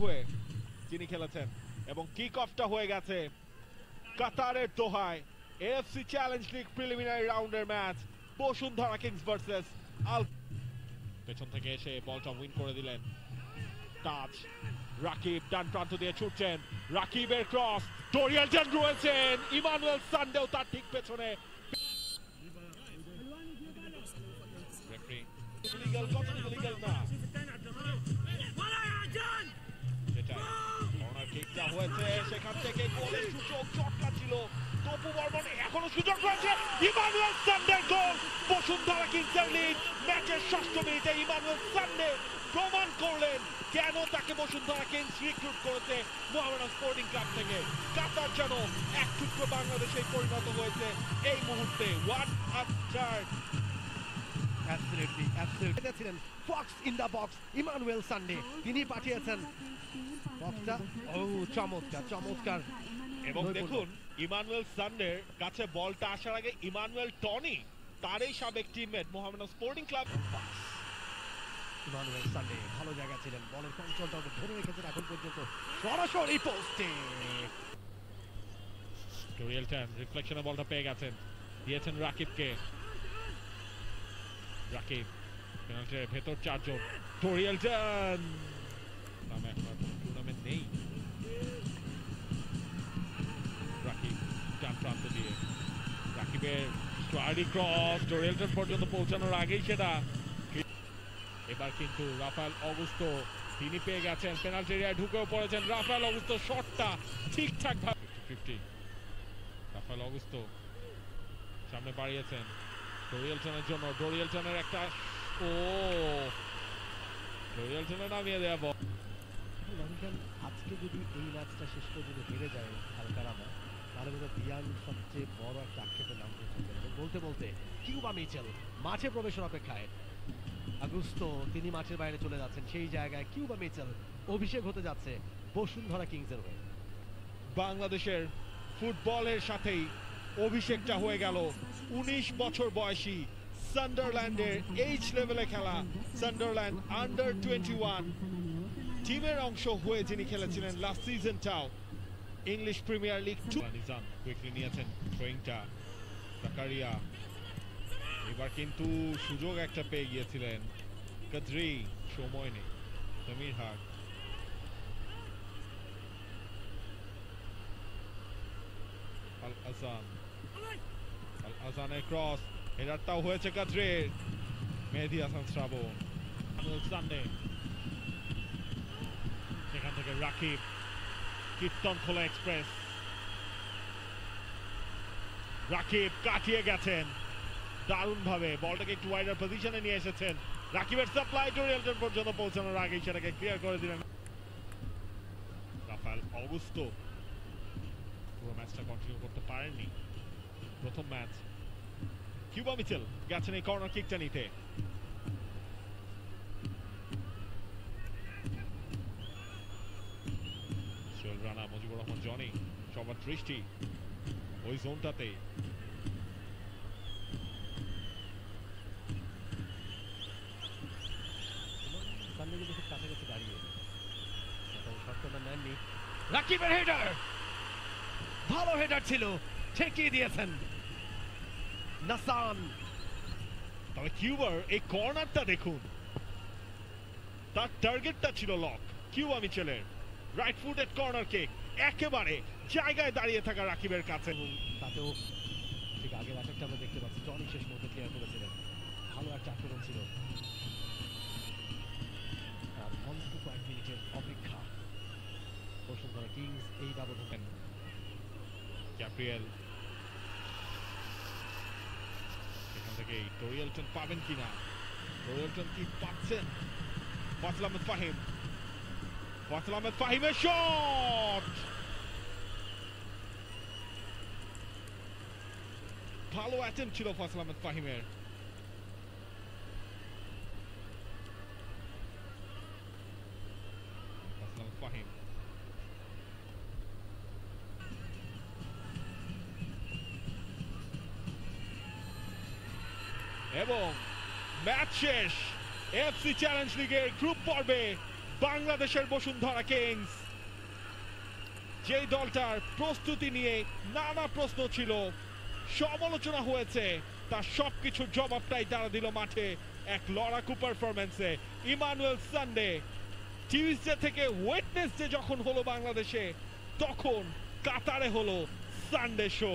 হয়ে যিনি খেলেছেন এবং কিক অফটা হয়ে গেছে কাতারের দোহায় এএফসি চ্যালেঞ্জ লিগ প্রিলিমিনারি রাউন্ডের ম্যাচ বসুন্ধরা কিংস ভার্সেস আল। পেছন থেকে এসে বলটা উইন করে দিলেন টাচ। রাকিব ডান প্রান্ত দিয়ে ছুটছেন, রাকিবের ক্রস, ডোরিয়াল জান রয়েছেন, ইমানুয়েল সান্ডেও তার ঠিক পেছনে। রেফারি লিগ্যাল কত লিগ্যাল না সেটাই। কর্নার কিকটা হয়েছে, সেখান থেকে গোলের সুযোগ চটকা ছিল তপু বর্মন, এখনো সুযোগ রয়েছে। ইমানুয়েল সান্ডের গোল, বসুন্ধরা কিংসের লিড। ম্যাচের ষষ্ঠ মিনিটে ইমানুয়েল সান্ডে প্রমাণ করলেন কেন তাকে বসুন্ধরা কিংস রিক্রুট করেছে মোহামেডান স্পোর্টিং ক্লাব থেকে। কাতার যেন এক টুকরো বাংলাদেশে পরিণত হয়েছে এই মুহূর্তে। ওয়ান আফটার ছিলেন fox in the box Emmanuel Sunday, তিনি পাঠিয়েছেন বক্সটা। ও চমৎকার চমৎকার। এবং দেখুন ইমানুয়েল সান্ডের কাছে বলটা আসার আগে ইমানুয়েল টনি, তারই সাবেক teammate Mohammedan sporting club. Emmanuel Sunday ভালো জায়গা ছিলেন, বলের কন্ট্রোলটা ধরে রেখেছেন এখন পর্যন্ত। সরাসরি পোস্টে ডোরিয়াল টান রিফ্লেকশনে বলটা পেয়ে গেছেন, দিয়েছেন রাকিবকে। রাকিব পেনাল্টির ভেতর চারজন, ডোরিয়াল টান নামে এখন টুর্নামেন্ট নেই। রাকিব ডান প্রান্ত দিয়ে, রাকিবের স্ট্রাইডি ক্রস ডোরিয়াল টান পর্যন্ত পৌঁছানোর আগেই সেটা। এবার কিন্তু রাফায়েল অগুস্তো তিনি পেয়ে গেছেন, পেনাল্টি এরিয়ায় ঢুকেও পড়েছেন। রাফায়েল অগুস্তো শটটা ঠিকঠাক ভাবে 50-50। রাফায়েল অগুস্তো সামনে বাড়িয়েছেন ডোরিয়াল টানের জন্য, ডোরিয়াল টানের একটা ডোরিয়াল টানের নামিয়ে দেওয়া বল। আজকে যদি এই ম্যাচটা শেষ পর্যন্ত হেরে যায় আলকারামা, তাহলে বোধহয় বিয়ান সবচেয়ে বড় একটা আক্ষেপের নাম করেছেন। বলতে বলতে কিউবা মিচেল মাঠে প্রবেশের অপেক্ষায়। আগুস্তো তিনি মাঠের বাইরে চলে যাচ্ছেন, সেই জায়গায় কিউবা মিচেল অভিষেক হতে যাচ্ছে বসুন্ধরা কিংসের হয়ে। বাংলাদেশের ফুটবলের সাথেই অভিষেকটা হয়ে গেল 19 বছর বয়সী সান্ডারল্যান্ডের এইচ লেভেলে খেলা সান্ডারল্যান্ড আন্ডার 21 টিমের অংশ হয়ে যিনি খেলেছিলেন লাস্ট সিজনটাও English Premier league 2। Nizam quickly নিয়েছেন থ্রোয়িংটা, জাকারিয়া এবার কিন্তু সুযোগ একটা পেয়ে গিয়েছিলেন কাদরি, সময় নেই। সমীর হাক, আল আজান, আল আজানের ক্রস, হেডারটাও হয়েছে কাদরির। মেহেদী হাসান শ্রাবণ, সানডে, সেখান থেকে রাকিব, কীর্তন খোলা এক্সপ্রেস, রাকিব কাটিয়ে গেছেন দারুণ ভাবে, বলটাকে একটু ওয়াইডার পজিশনে নিয়ে এসেছেন। রাকিবের সাপ্লাই ডোরিয়াল টান পর্যন্ত পৌঁছানোর আগেই সেটাকে ক্লিয়ার করে দিলেন রাফায়েল অগুস্তো। পুরো ম্যাচটা কন্টিনিউ করতে পারেননি প্রথম ম্যাচ। কিউবা মিচেল গেছেন এই কর্নার কিকটা নিতে। সোহেল রানা, মুজিবুর রহমান জনি, সবার দৃষ্টি ওই জোনটাতে। কাছাকাছি দাঁড়িয়ে শটটা নেননি। রাকিবের হেডার, ভালো হেডার ছিল, ঠেকিয়ে দিয়েছেন নাসান। তবে কিউবার এই কর্নারটা দেখুন, তার টার্গেটটা ছিল লক। কিউবা মিচেলের রাইট ফুটেড কর্নার কিক, একেবারে জায়গায় দাঁড়িয়ে থাকা রাকিবের কাছে। তাতেও ঠিক আগের অ্যাটাকটা আমরা দেখতে পাচ্ছি, জনি শেষ মুহূর্তে ক্লিয়ার করেছিলেন। ভালো একটা আক্রমণ ছিল। অল্প কয়েক মিনিটের অপেক্ষা, বসুন্ধরা কিংস এই ব্যবধান। গ্যাব্রিয়েল, সেখান থেকে ডোরিয়াল টান পাবেন কিনা, ডোরিয়াল টান কি পাচ্ছেন? ফয়সাল আহমেদ ফাহিম, ফয়সাল আহমেদ ফাহিমের শট, ভালো অ্যাটেম্প ছিল ফয়সাল আহমেদ ফাহিমের। ফাহিম এবং ম্যাচ শেষ। এএফসি চ্যালেঞ্জ লিগের গ্রুপ পর্বে বাংলাদেশের বসুন্ধরা কিংস, যেই দলটার প্রস্তুতি নিয়ে নানা প্রশ্ন ছিল, সমালোচনা হয়েছে, তার সবকিছুর জবাবটাই তারা দিল মাঠে এক লড়াকু পারফরম্যান্সে। ইমানুয়েল সানডে টিউসডে থেকে ওয়েডনেসডে যখন হলো বাংলাদেশে, তখন কাতারে হলো সানডে শো।